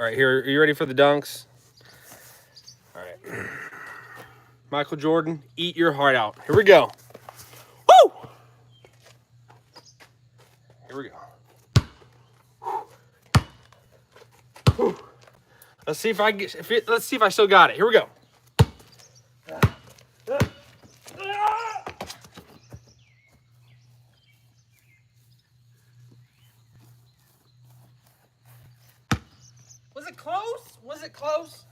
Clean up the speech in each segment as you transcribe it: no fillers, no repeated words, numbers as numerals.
All right, here, are you ready for the dunks? All right. Michael Jordan, eat your heart out. Here we go. Woo! Here we go. Whew. Let's see if I get. Let's see if I still got it. Here we go. Was it close? Was it close?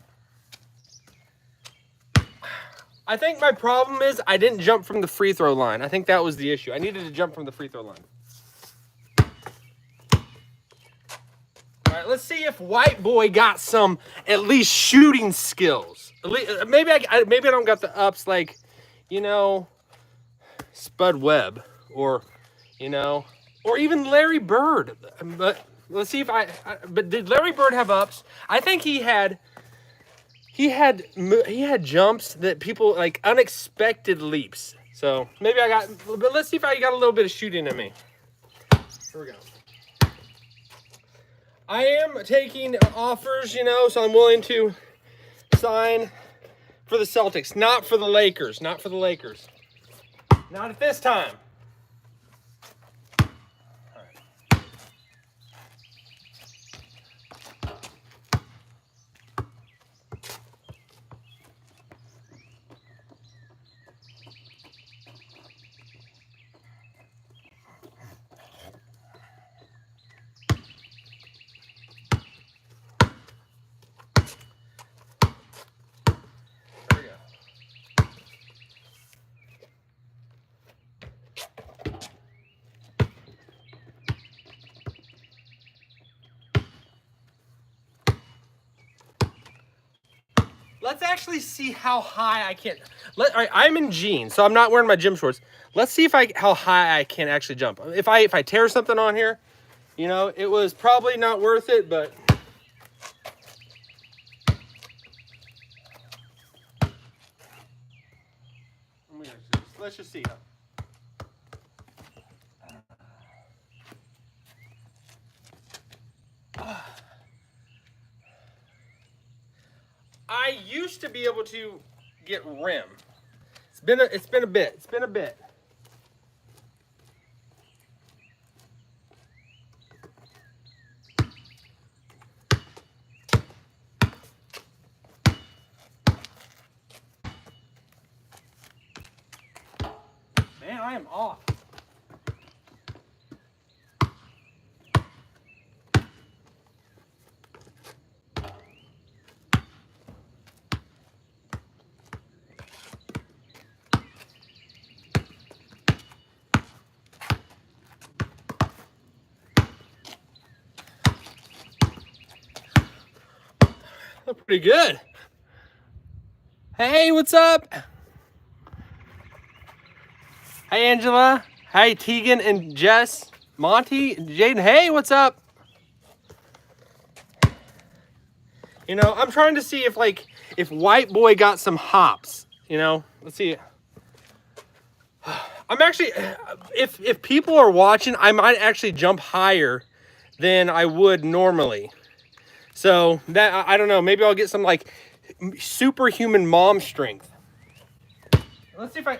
I think my problem is I didn't jump from the free throw line. I think that was the issue. I needed to jump from the free throw line. All right, let's see if white boy got some at least shooting skills. At least, maybe I don't got the ups like, you know, Spud Webb or, you know, or even Larry Bird. But let's see if but did Larry Bird have ups? I think he had jumps that people like, unexpected leaps. So maybe but let's see if I got a little bit of shooting in me. Here we go. I am taking offers, you know, so I'm willing to sign for the Celtics, not for the Lakers, not for the Lakers. Not at this time. All right. Let's actually see how high I can. All right, I'm in jeans, so I'm not wearing my gym shorts. Let's see how high I can actually jump. If I tear something on here, you know, it was probably not worth it, but. Let's just see. I used to be able to get rim. It's been a bit. It's been a bit. Man, I am off. Look pretty good. Hey, what's up? Hey, Angela. Hey, Tegan and Jess. Monty, Jaden. Hey, what's up? You know, I'm trying to see if white boy got some hops. You know, let's see. I'm actually, if people are watching, I might actually jump higher than I would normally. So that, I don't know, maybe I'll get some like superhuman mom strength. Let's see if I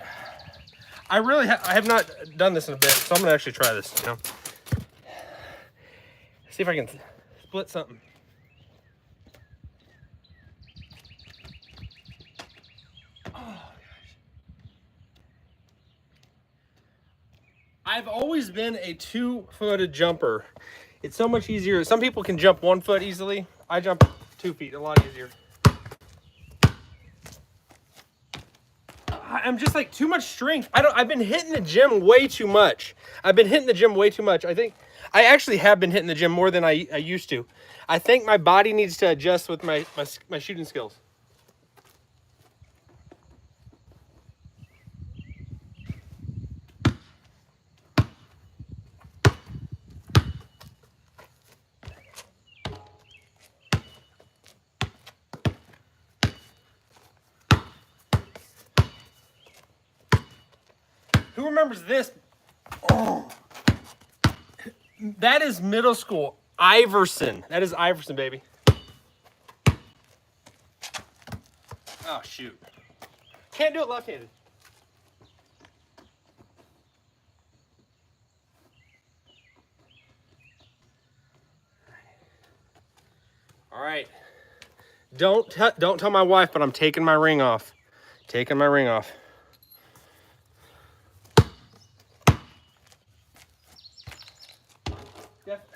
have not done this in a bit, so I'm gonna actually try this, you know. See if I can split something. Oh, gosh. I've always been a 2-footed jumper. It's so much easier. Some people can jump 1 foot easily. I jump 2 feet, a lot easier. I'm just like too much strength. I've been hitting the gym way too much. I think I actually have been hitting the gym more than I used to. I think my body needs to adjust with my shooting skills. Who remembers this? Oh, that is middle school. Iverson. That is Iverson, baby. Oh, shoot. Can't do it left-handed. All right. Don't tell my wife, but I'm taking my ring off. Taking my ring off. Yep.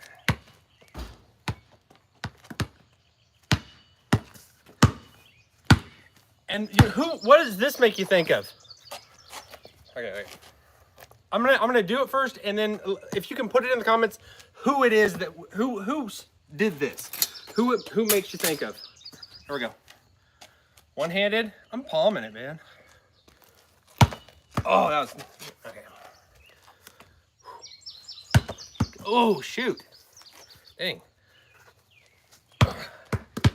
And what does this make you think of? Okay. I'm gonna do it first, and then if you can put it in the comments who it is that who did this, who makes you think of. There we go. One-handed. I'm palming it, man. Oh, that was okay. Oh shoot! Dang.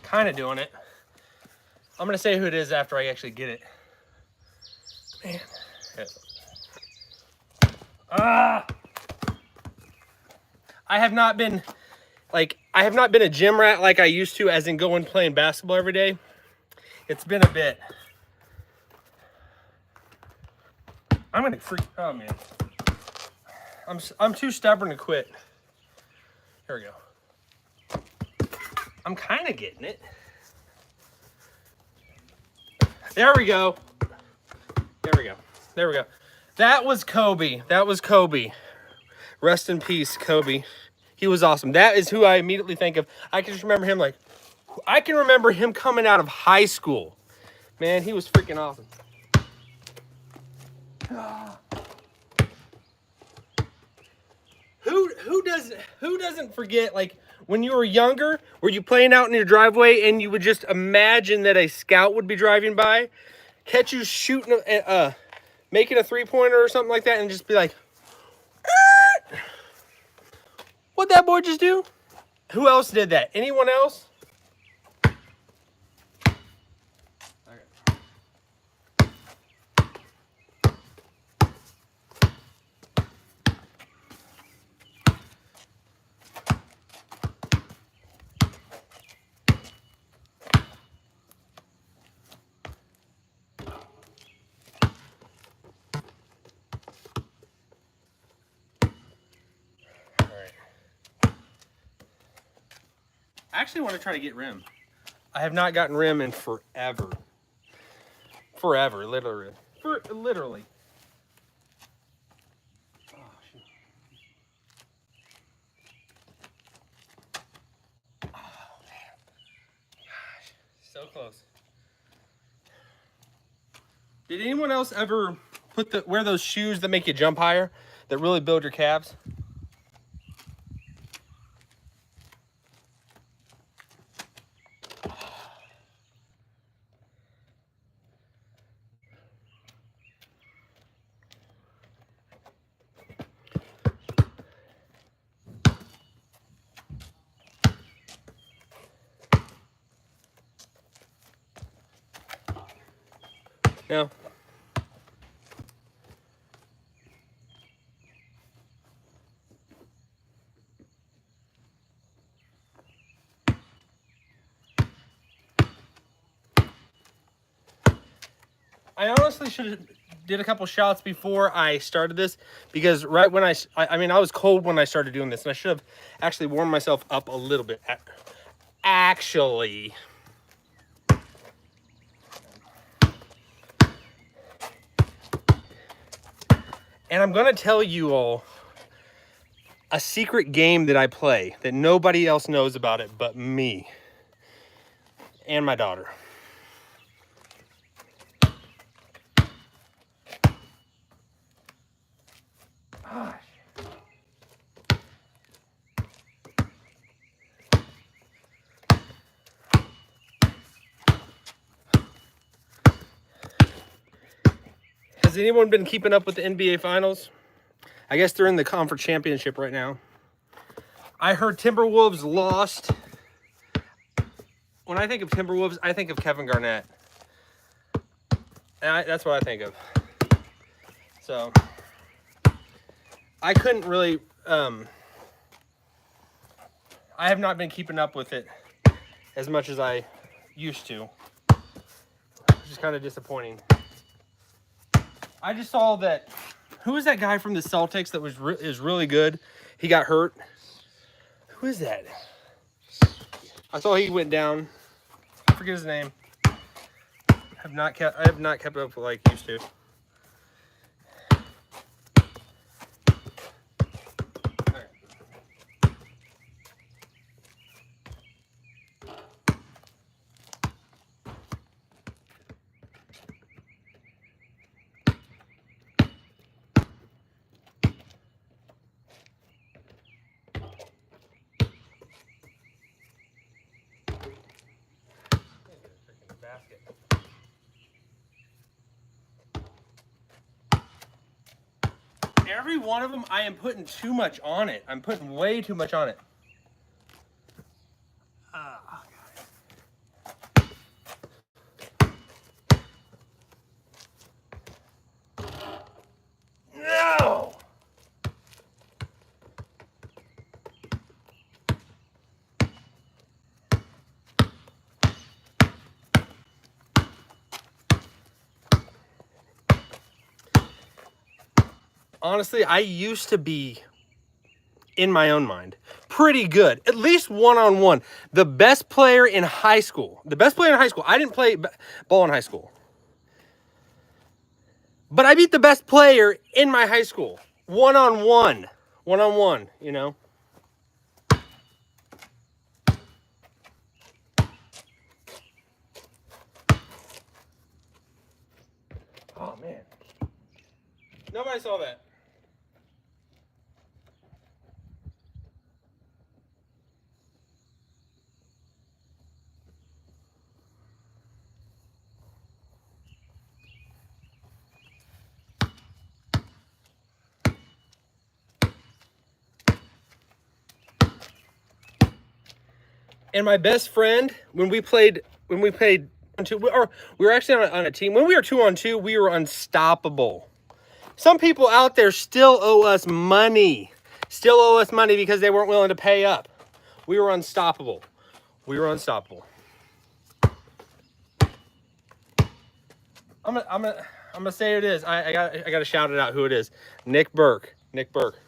Kind of doing it. I'm gonna say who it is after I actually get it. Man. Ah! I have not been a gym rat like I used to, as in going playing basketball every day. It's been a bit. I'm gonna freak. Oh man. I'm too stubborn to quit. Here we go. I'm kind of getting it. There we go. There we go. There we go. That was Kobe. That was Kobe. Rest in peace, Kobe. He was awesome. That is who I immediately think of. I can just remember him I can remember him coming out of high school. Man, he was freaking awesome. Who doesn't forget, like, when you were younger, were you playing out in your driveway and you would just imagine that a scout would be driving by, catch you shooting, making a three-pointer or something like that, and just be like, what'd that boy just do? Who else did that? Anyone else? I actually want to try to get rim. I have not gotten rim in forever. Forever, literally. Literally. Oh, shoot. Oh, man. Gosh, so close. Did anyone else ever wear those shoes that make you jump higher, that really build your calves? No. I honestly should have did a couple shots before I started this, because right when I mean, I was cold when I started doing this, and I should have actually warmed myself up a little bit. Actually. And I'm gonna tell you all a secret game that I play that nobody else knows about it but me and my daughter. Gosh. Has anyone been keeping up with the NBA Finals? I guess they're in the conference championship right now. I heard Timberwolves lost. When I think of Timberwolves, I think of Kevin Garnett. And that's what I think of. So, I couldn't really, I have not been keeping up with it as much as I used to. kind of disappointing. I just saw that. Who is that guy from the Celtics that is really good? He got hurt. Who is that? I thought he went down. I forget his name. I have not kept up like used to. Basket. Every one of them, I am putting too much on it. I'm putting way too much on it. No! Honestly, I used to be, in my own mind, pretty good. At least one-on-one. The best player in high school. The best player in high school. I didn't play ball in high school. But I beat the best player in my high school. One-on-one. One-on-one, you know. Oh, man. Nobody saw that. And my best friend, when we played 2, or we were actually on a team. When we were 2-on-2, we were unstoppable. Some people out there still owe us money. Still owe us money because they weren't willing to pay up. We were unstoppable. We were unstoppable. I'm gonna say it is. I gotta shout it out who it is. Nick Burke. Nick Burke.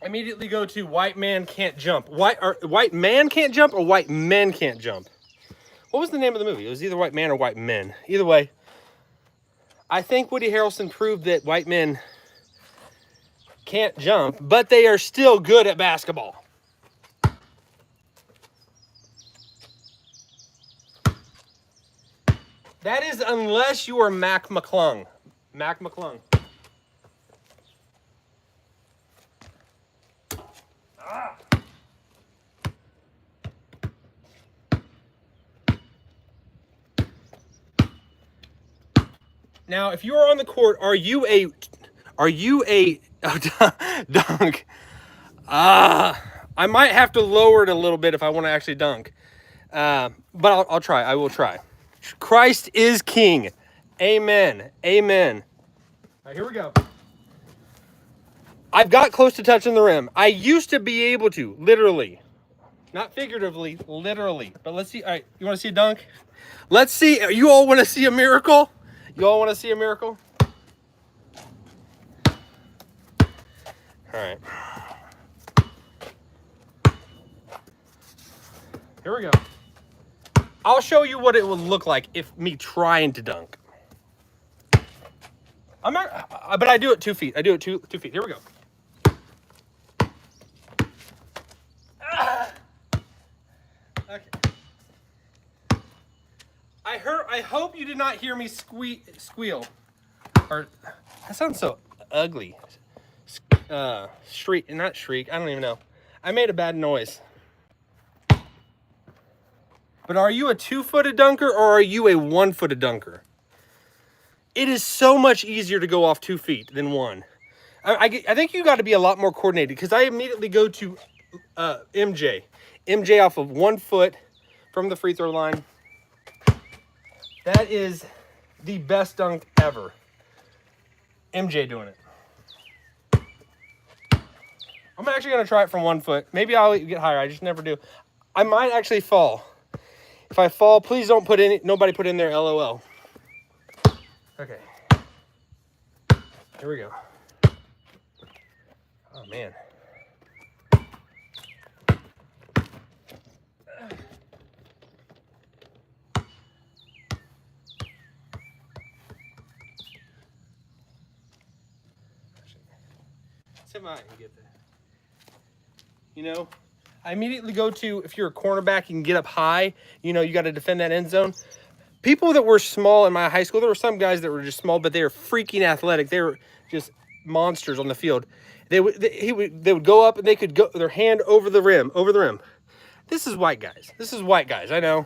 Immediately go to white man can't jump. White man can't jump or white men can't jump. What was the name of the movie? It was either white man or white men. Either way, I think Woody Harrelson proved that white men can't jump, but they are still good at basketball. That is unless you are Mac McClung. Mac McClung. Now, if you are on the court, are you a dunk? I might have to lower it a little bit if I want to actually dunk. But I'll try. I will try. Christ is King. Amen. Amen. All right, here we go. I've got close to touching the rim. I used to be able to, literally. Not figuratively, literally. But let's see. All right, you want to see a dunk? Let's see. You all want to see a miracle? You all want to see a miracle? All right. Here we go. I'll show you what it would look like if me trying to dunk. I'm not, but I do it 2 feet. I do it 2 feet. Here we go. Okay. I hope you did not hear me squeal. Or that sounds so ugly. shriek, not shriek, I don't even know. I made a bad noise. But are you a 2-footed dunker or are you a 1-footed dunker? It is so much easier to go off 2 feet than 1. I think you got to be a lot more coordinated, because I immediately go to MJ. MJ off of 1 foot from the free throw line. That is the best dunk ever. MJ doing it. I'm actually going to try it from 1 foot. Maybe I'll get higher. I just never do. I might actually fall. If I fall, please don't put in, nobody put in there LOL. Okay. Here we go. Oh, man. See if I can get there. You know, I immediately go to, if you're a cornerback, you can get up high. You know, you got to defend that end zone. People that were small in my high school, there were some guys that were just small, but they were freaking athletic. They were just monsters on the field. They would go up and they could go their hand over the rim. This is white guys. I know.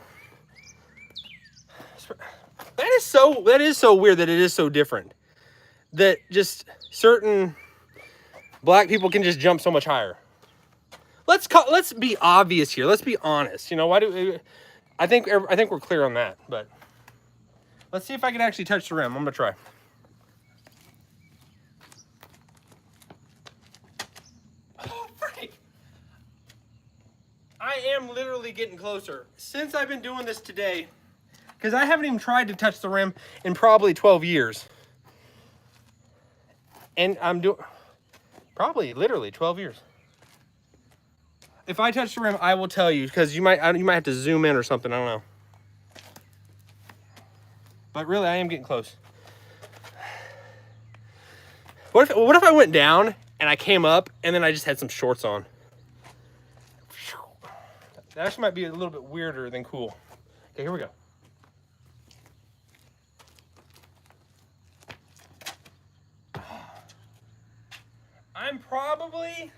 That is so weird that it is so different. That just certain black people can just jump so much higher. Let's be obvious here. Let's be honest. You know, I think we're clear on that, but let's see if I can actually touch the rim. I'm gonna try. Oh, freak. I am literally getting closer. Since I've been doing this today, because I haven't even tried to touch the rim in probably 12 years. And I'm doing, probably literally 12 years. If I touch the rim, I will tell you, because you might have to zoom in or something. I don't know. But really, I am getting close. What if I went down and I came up and then I just had some shorts on? That actually might be a little bit weirder than cool. Okay, here we go. I'm probably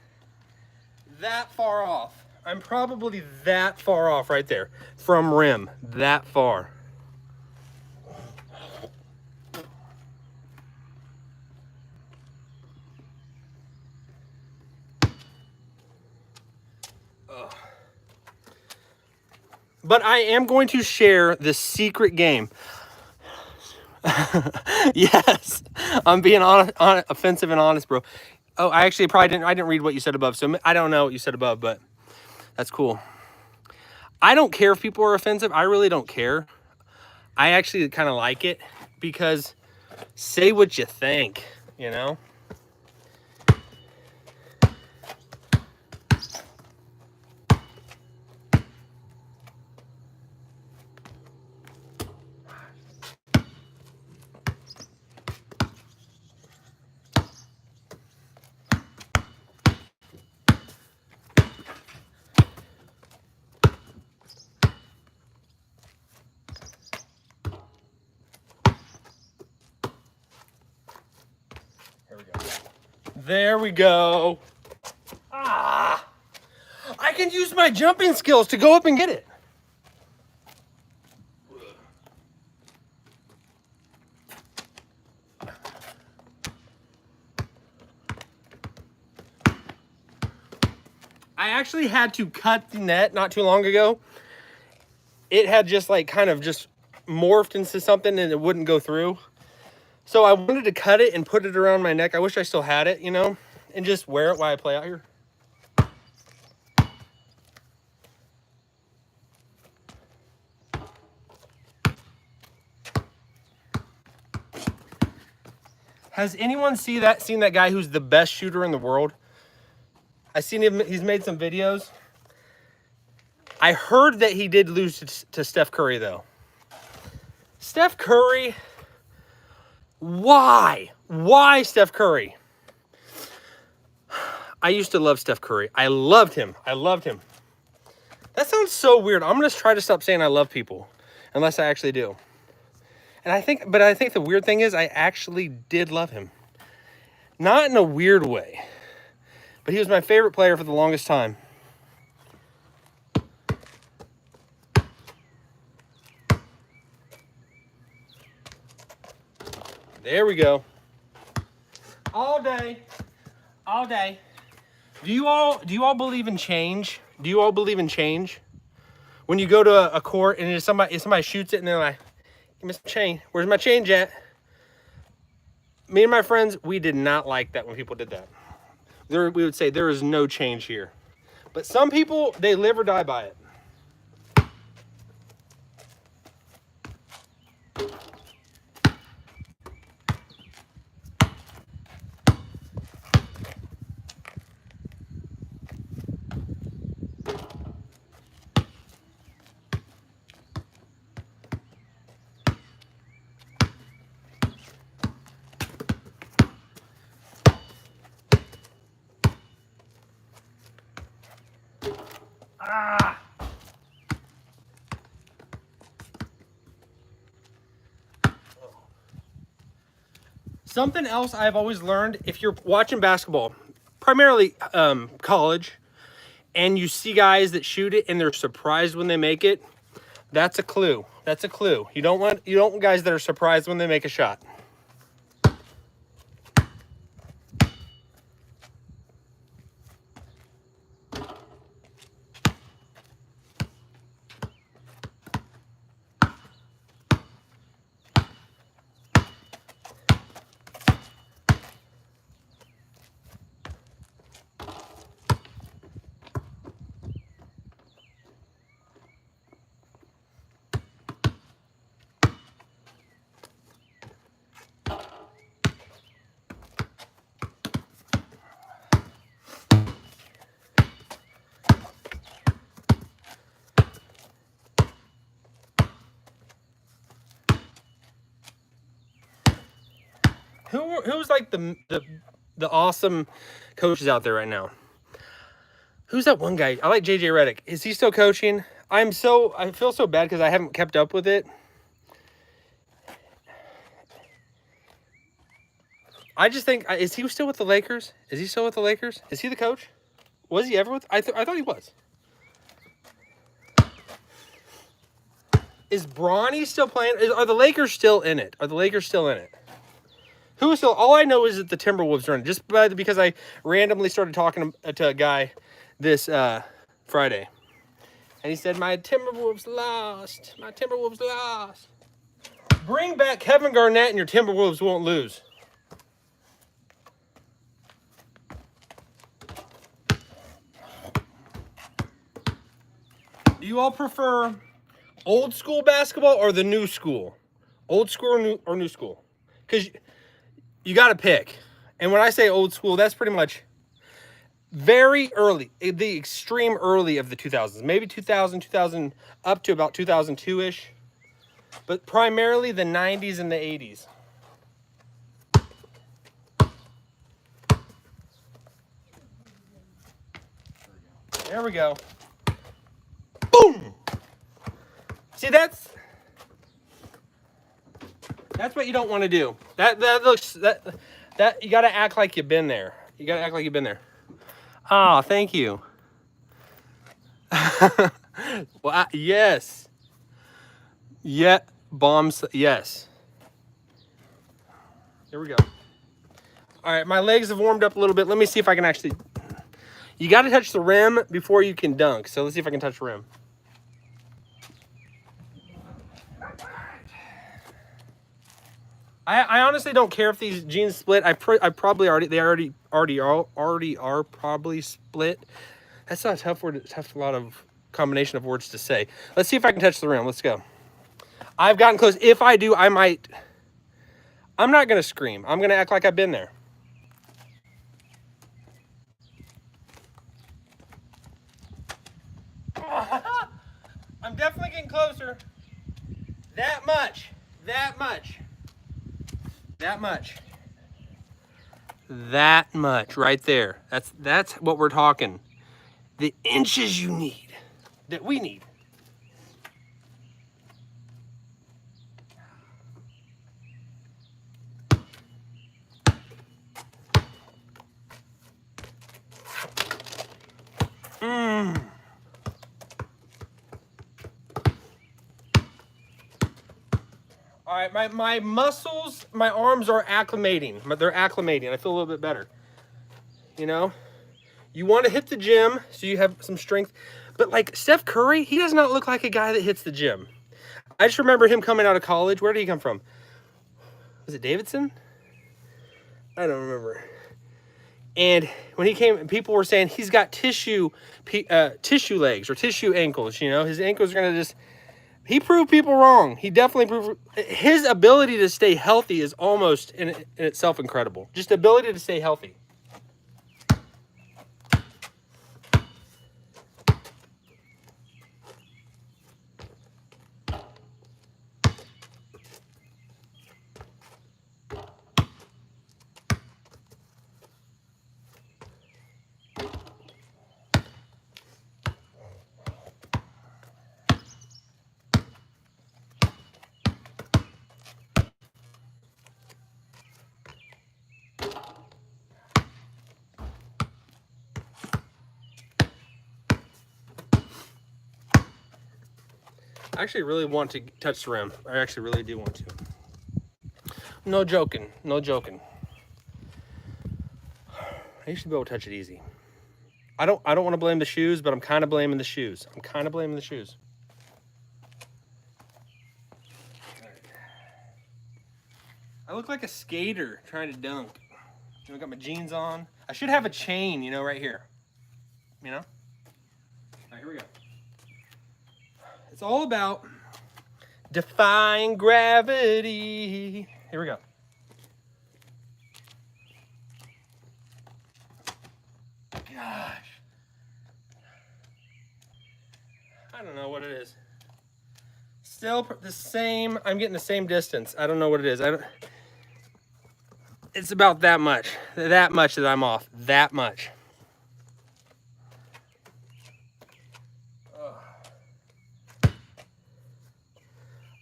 that far off. I'm probably that far off right there from rim, that far. Ugh. But I am going to share the secret game. Yes, I'm being offensive and honest, bro. Oh, I actually probably didn't. I didn't read what you said above, so I don't know what you said above, but that's cool. I don't care if people are offensive. I really don't care. I actually kind of like it, because say what you think, you know? There we go. Ah! I can use my jumping skills to go up and get it. I actually had to cut the net not too long ago. It had just like kind of just morphed into something and it wouldn't go through. So I wanted to cut it and put it around my neck. I wish I still had it, you know, and just wear it while I play out here. Has anyone seen that guy who's the best shooter in the world? I seen him. He's made some videos. I heard that he did lose to Steph Curry, though. Steph Curry. Why? Why Steph Curry? I used to love Steph Curry. I loved him. That sounds so weird. I'm going to try to stop saying I love people, unless I actually do. And I think the weird thing is I actually did love him. Not in a weird way. But he was my favorite player for the longest time. There we go. All day. All day. Do you all believe in change? Do you all believe in change? When you go to a court and somebody shoots it and they're like, "Give me some change. Where's my change at?" Me and my friends, we did not like that when people did that. We would say there is no change here. But some people, they live or die by it. Ah! Something else I've always learned, if you're watching basketball, primarily college, and you see guys that shoot it and they're surprised when they make it, that's a clue. That's a clue. You don't want guys that are surprised when they make a shot. Who's like the awesome coaches out there right now? Who's that one guy? I like JJ Redick. Is he still coaching? I feel so bad because I haven't kept up with it. I just think, is he still with the Lakers? Is he still with the Lakers? Is he the coach? Was he ever with? I thought he was. Is Bronny still playing? Are the Lakers still in it? Are the Lakers still in it? Who is still? All I know is that the Timberwolves are in it. Just because I randomly started talking to a guy this Friday, and he said, "My Timberwolves lost. My Timberwolves lost." Bring back Kevin Garnett, and your Timberwolves won't lose. Do you all prefer old school basketball or the new school? Old school or new school? Because you got to pick. And when I say old school, that's pretty much very early, the extreme early of the 2000s. Maybe 2000, up to about 2002-ish. But primarily the 90s and the 80s. There we go. Boom! See, that's what you don't want to do. That you got to act like you've been there. You got to act like you've been there. Oh, thank you. Well, yes. Yeah, bombs. Yes. Here we go. All right, my legs have warmed up a little bit. Let me see if I can actually. You got to touch the rim before you can dunk. So let's see if I can touch the rim. I honestly don't care if these jeans split. I probably already are probably split. That's not a tough word. Tough lot of combination of words to say. Let's see if I can touch the rim. Let's go. I've gotten close. If I do, I might. I'm not gonna scream. I'm gonna act like I've been there. I'm definitely getting closer. That much. That much. That much. That much right there. That's what we're talking. The inches you need. That we need. All right, my muscles, my arms are acclimating. They're acclimating. I feel a little bit better. You know? You want to hit the gym so you have some strength. But like Steph Curry, he does not look like a guy that hits the gym. I just remember him coming out of college. Where did he come from? Was it Davidson? I don't remember. And when he came, people were saying he's got tissue legs or tissue ankles. You know, his ankles are gonna just. He proved people wrong. He definitely proved his ability to stay healthy is almost in itself incredible. Just the ability to stay healthy. I actually really want to touch the rim. I actually really do want to. No joking. No joking. I used to be able to touch it easy. I don't want to blame the shoes, but I'm kind of blaming the shoes. I look like a skater trying to dunk. You know, I got my jeans on. I should have a chain, you know, right here. You know? All right, here we go. It's all about defying gravity. Here we go. Gosh. I don't know what it is. Still the same. I'm getting the same distance. I don't know what it is. It's about that much. That much that I'm off. That much.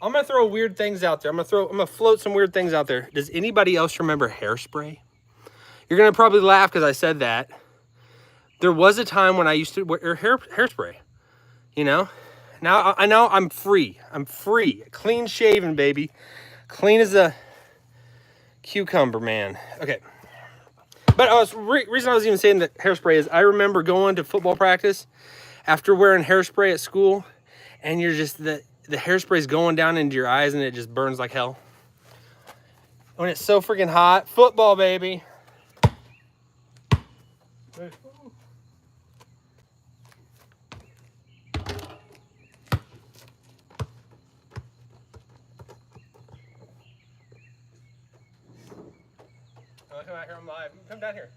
I'm gonna throw weird things out there. I'm gonna float some weird things out there. Does anybody else remember Hairspray? You're gonna probably laugh because I said that. There was a time when I used to wear hairspray. You know? Now I know I'm free. I'm free. Clean shaven, baby. Clean as a cucumber, man. Okay. But reason I was even saying that hairspray is I remember going to football practice after wearing hairspray at school, and you're just the hairspray's going down into your eyes and it just burns like hell. When it's so freaking hot. Football, baby. Come out here, I'm live. Come down here.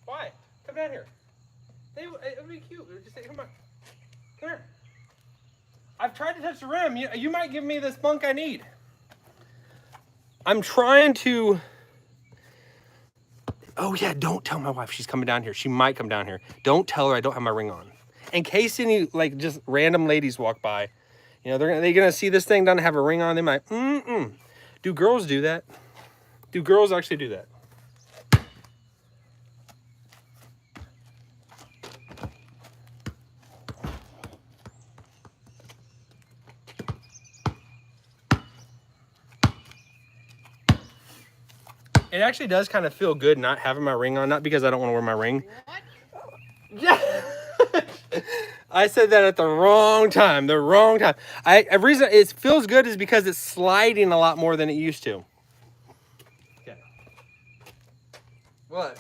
Why? Come down here. It would be cute. Just say, come on. Come here. I've tried to touch the rim. You might give me the spunk I need. I'm trying to... Oh, yeah, don't tell my wife she's coming down here. She might come down here. Don't tell her I don't have my ring on. In case any, like, just random ladies walk by. You know, they're gonna see this thing doesn't have a ring on. They might, Do girls do that? Do girls actually do that? It actually does kind of feel good not having my ring on, not because I don't want to wear my ring. What? Yeah. I said that at the wrong time. The wrong time. The reason it feels good is because it's sliding a lot more than it used to. Okay. What?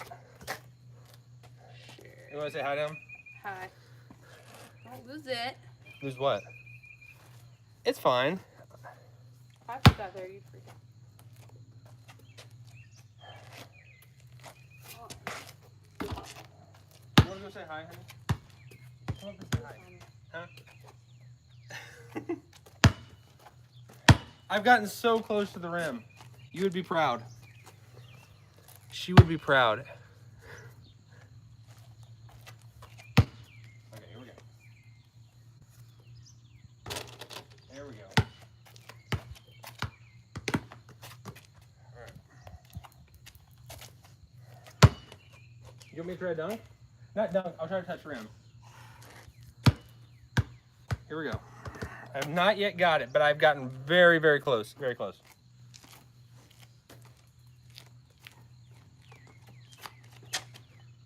You want to say hi to him? Hi. Don't lose it. Lose what? It's fine. If I put that there, you'd freak out. You want to go say hi, honey? Come up and say hi. Huh? I've gotten so close to the rim. You would be proud. She would be proud. Okay, here we go. There we go. All right. You want me to try a dunk? Not dunk. I'll try to touch rim. Here we go. I have not yet got it, but I've gotten very, very close. Very close.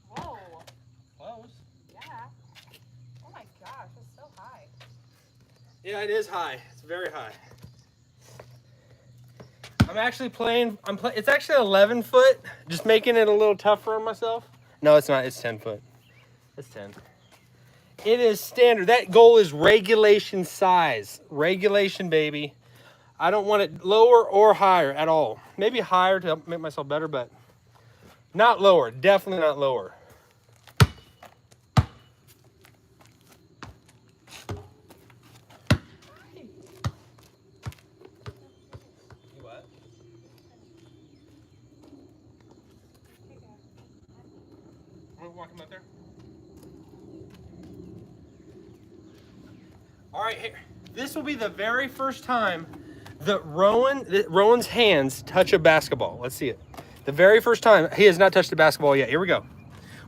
Whoa. Close. Yeah. Oh my gosh, it's so high. Yeah, it is high. It's very high. I'm actually playing. It's actually 11 foot. Just making it a little tougher on myself. No, it's not. It's 10 foot. It's 10. It is standard. That goal is regulation size. Regulation, baby. I don't want it lower or higher at all. Maybe higher to help make myself better, but not lower. Definitely not lower. You what? Want to walk him up there? All right, here. This will be the very first time that Rowan's hands touch a basketball. Let's see it. The very first time. He has not touched a basketball yet. Here we go.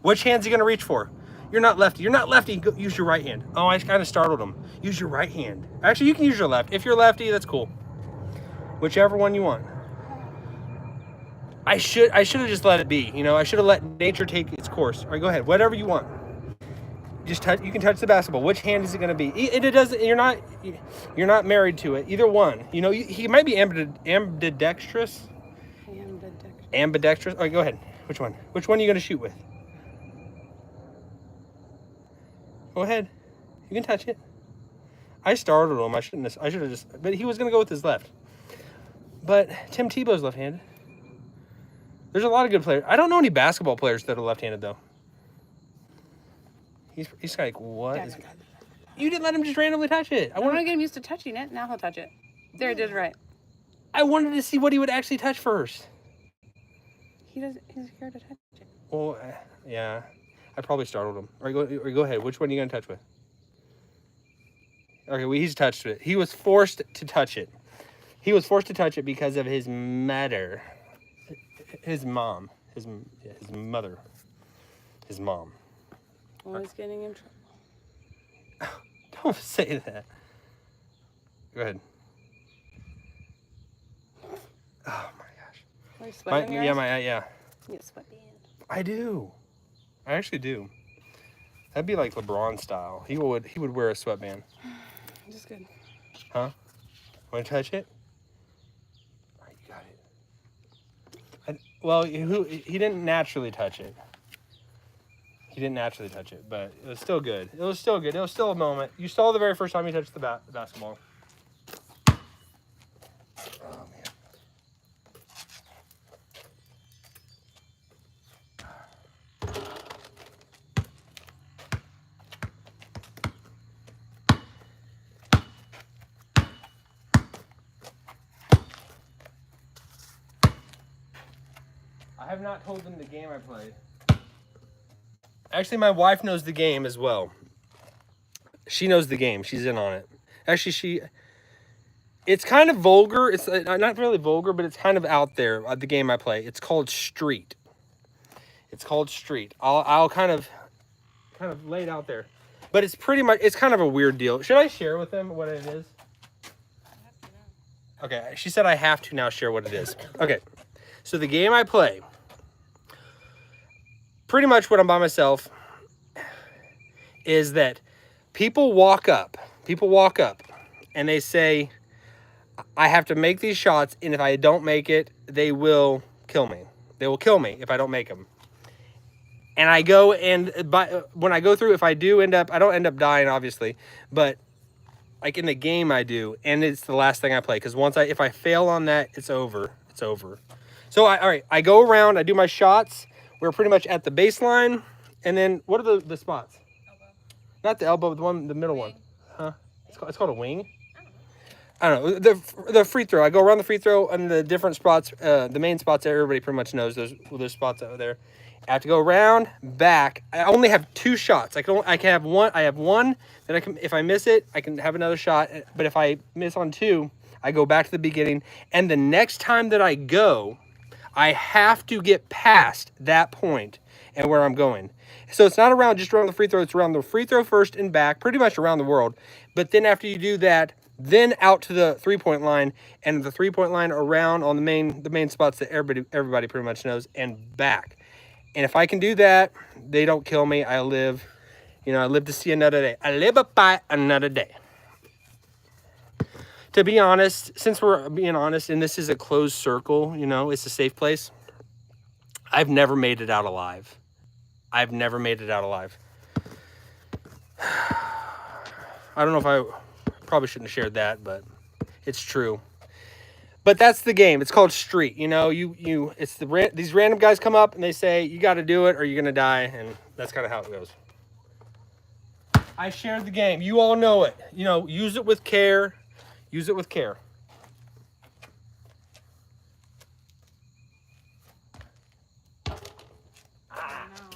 Which hand's he going to reach for? You're not lefty. You're not lefty. Go, use your right hand. Oh, I kind of startled him. Use your right hand. Actually, you can use your left. If you're lefty, that's cool. Whichever one you want. I should have just let it be. You know, I should have let nature take its course. All right, go ahead. Whatever you want. Just touch. You can touch the basketball. Which hand is it going to be? It doesn't. You're not married to it. Either one. You know, he might be ambidextrous. Ambidextrous. All right, go ahead. Which one? Which one are you going to shoot with? Go ahead. You can touch it. I startled him. I should have just. But he was going to go with his left. But Tim Tebow's left-handed. There's a lot of good players. I don't know any basketball players that are left-handed though. He's like, what? You didn't let him just randomly touch it. I want to get him used to touching it. Now he'll touch it. There, he did it right. I wanted to see what he would actually touch first. He's scared to touch it. Well, yeah. I probably startled him. Or go ahead. Which one are you going to touch with? Okay, well, he's touched it. He was forced to touch it. He was forced to touch it because of his mother. His mom. His mother. His mom. Always getting in trouble. Don't say that. Go ahead. Oh my gosh. Are you sweating? Yeah. You get sweat band. I do. I actually do. That'd be like LeBron style. He would wear a sweatband. Just good. Huh? Want to touch it? All right, you got it. Well, he didn't naturally touch it. He didn't naturally touch it, but it was still good. It was still good. It was still a moment. You saw the very first time he touched the basketball. Oh, man. I have not told them the game I played. Actually, my wife knows the game as well. She knows the game. She's in on it. Actually, it's kind of vulgar. It's not really vulgar, but it's kind of out there, the game I play. It's called Street. It's called Street. I'll kind of lay it out there. But it's kind of a weird deal. Should I share with them what it is? Okay, she said I have to now share what it is. Okay, so the game I play, pretty much when I'm by myself, is that people walk up and they say, I have to make these shots, and if I don't make it, they will kill me. They will kill me if I don't make them. And I go, and when I go through, if I do end up, I don't end up dying, obviously, but like in the game I do, and it's the last thing I play, because if I fail on that, it's over. It's over. So all right, I go around, I do my shots. We're pretty much at the baseline, and then what are the spots? Elbow. Not the elbow, the middle one. Huh? It's called a wing. I don't know. The free throw. I go around the free throw and the different spots, the main spots that everybody pretty much knows. Those spots over there. I have to go around, back. I only have 2 shots. I can have one. I have one. Then if I miss it, I can have another shot. But if I miss on 2, I go back to the beginning. And the next time that I go, I have to get past that point and where I'm going. So it's not around just around the free throw. It's around the free throw first and back, pretty much around the world. But then after you do that, then out to the 3-point line, and the 3-point line around on the main spots that everybody pretty much knows, and back. And if I can do that, they don't kill me. I live, I live to see another day. I live by another day. To be honest, since we're being honest, and this is a closed circle, it's a safe place, I've never made it out alive. I've never made it out alive. I don't know if I probably shouldn't have shared that, but it's true. But that's the game. It's called Street. It's these random guys come up and they say, you got to do it or you're going to die. And that's kind of how it goes. I shared the game. You all know it. Use it with care. Use it with care. I know.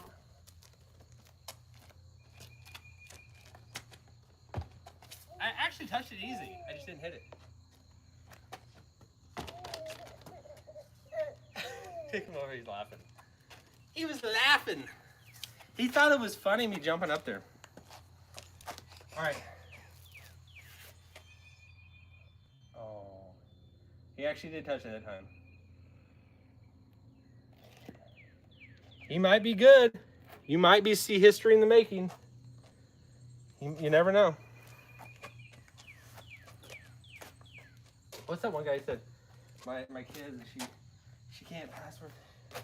I actually touched it easy. I just didn't hit it. Take him over. He's laughing. He was laughing. He thought it was funny me jumping up there. All right. Oh. He actually did touch it that time. He might be good. You might see history in the making. You never know. What's that one guy said? My kid, she can't password,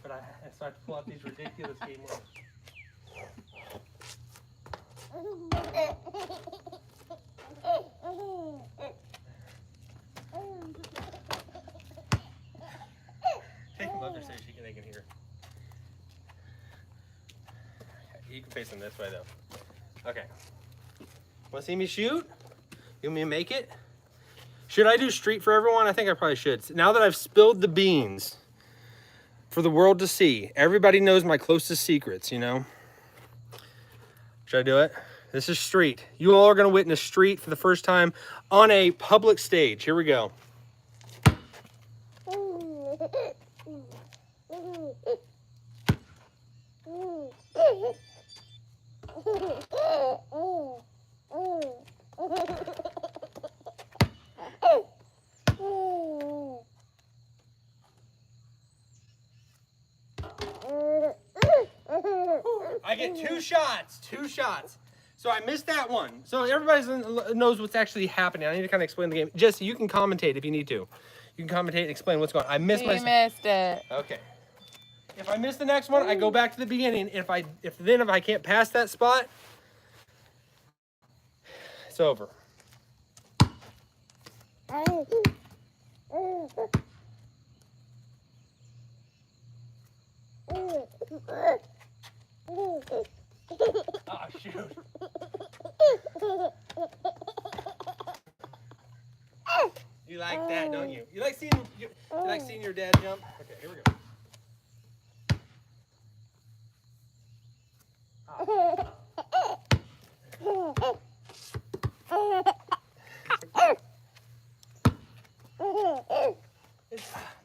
but so I have to pull out these ridiculous game modes. Take him up there so they can hear. You can face him this way though. Okay. Want to see me shoot? You want me to make it? Should I do Street for everyone? I think I probably should. Now that I've spilled the beans for the world to see, everybody knows my closest secrets, Should I do it? This is Street. You all are going to witness Street for the first time on a public stage. Here we go. I get two shots. So I missed that one. So everybody knows what's actually happening. I need to kind of explain the game. Jesse, you can commentate if you need to. You can commentate and explain what's going on. I missed You missed it. Okay. If I miss the next one, I go back to the beginning. If I can't pass that spot, it's over. Oh, shoot. You like that, don't you? You like seeing your dad jump? Okay, here we go.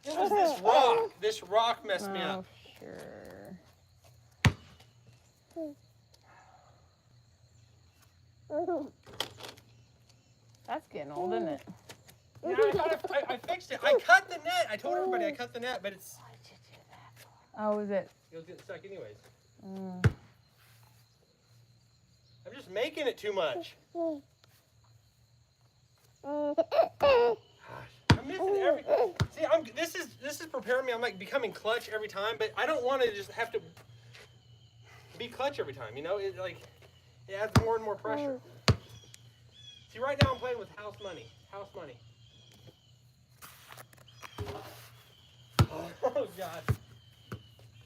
It was this rock. This rock messed me up. Sure. That's getting old, isn't it? Yeah, I fixed it. I cut the net. I told everybody I cut the net, but it's... Why did you do that for? Oh, was it? It was getting stuck anyways. Mm. I'm just making it too much. I'm missing everything. See, this is preparing me. I'm like becoming clutch every time, but I don't want to just have to be clutch every time. It adds more and more pressure. See, right now I'm playing with house money. House money. Oh God.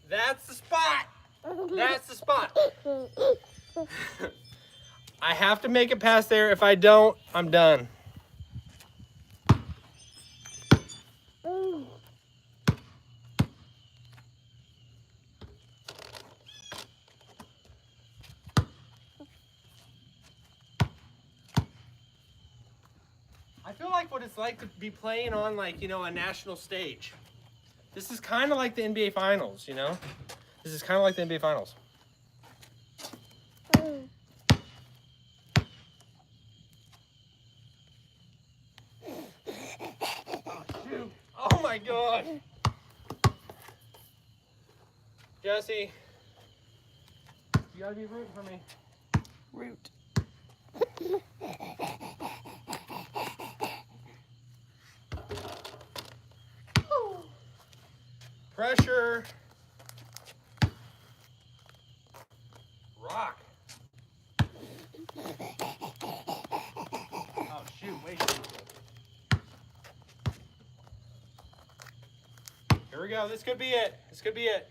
That's the spot. That's the spot. I have to make it past there. If I don't, I'm done. I feel like what it's like to be playing on, a national stage. This is kind of like the NBA Finals, you know? This is kind of like the NBA Finals. Oh, shoot. Oh, my gosh. Jesse, you gotta be rooting for me. Root. Pressure. Rock. Oh, shoot. Way too good. Here we go. This could be it. This could be it.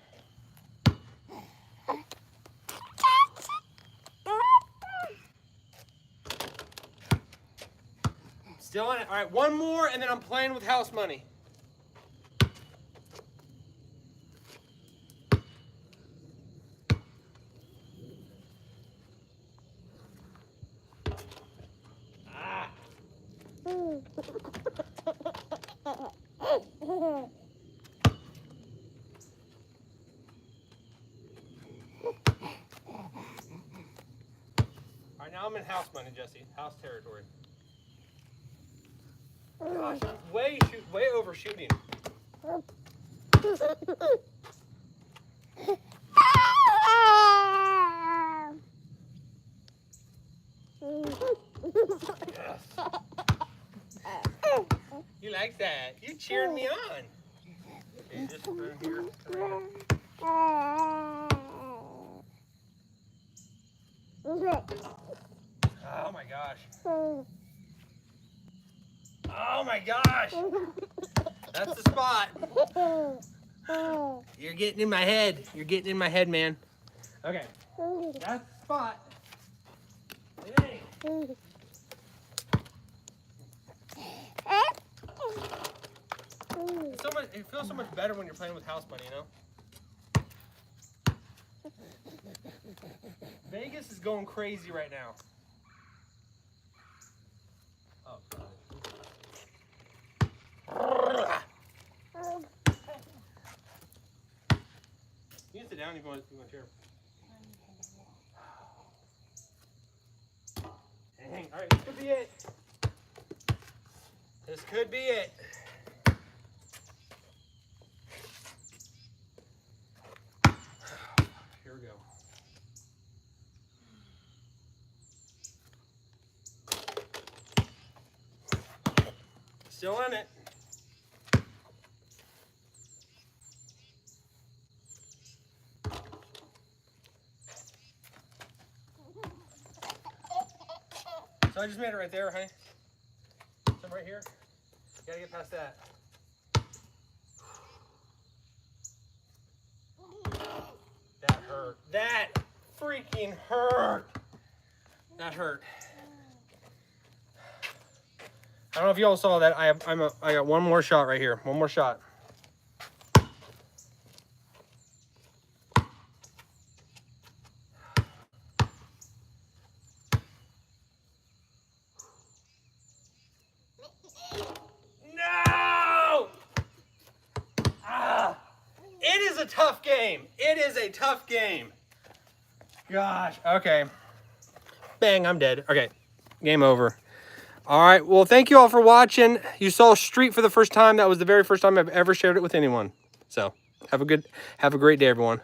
Still in it. All right, one more, and then I'm playing with house money. Ah. All right, now I'm in house money, Jesse. House territory. Gosh, I'm way overshooting. Yes. You like that? You cheering me on. Okay, just through here. Oh my gosh. Oh my gosh. That's the spot. You're getting in my head. You're getting in my head, man. Okay. That's the spot. Hey. It feels so much better when you're playing with house money, you know? Vegas is going crazy right now. Oh, God. You can sit down if you want a chair. Dang. All right, this could be it. This could be it. Here we go. Still in it. So I just made it right there, honey. So I'm right here. You gotta get past that. That hurt. That freaking hurt. That hurt. I don't know if y'all saw that. I got one more shot right here. One more shot. No! Ah! It is a tough game. It is a tough game. Gosh. Okay. Bang, I'm dead. Okay. Game over. All right. Well, thank you all for watching. You saw Street for the first time. That was the very first time I've ever shared it with anyone. So have a great day, everyone.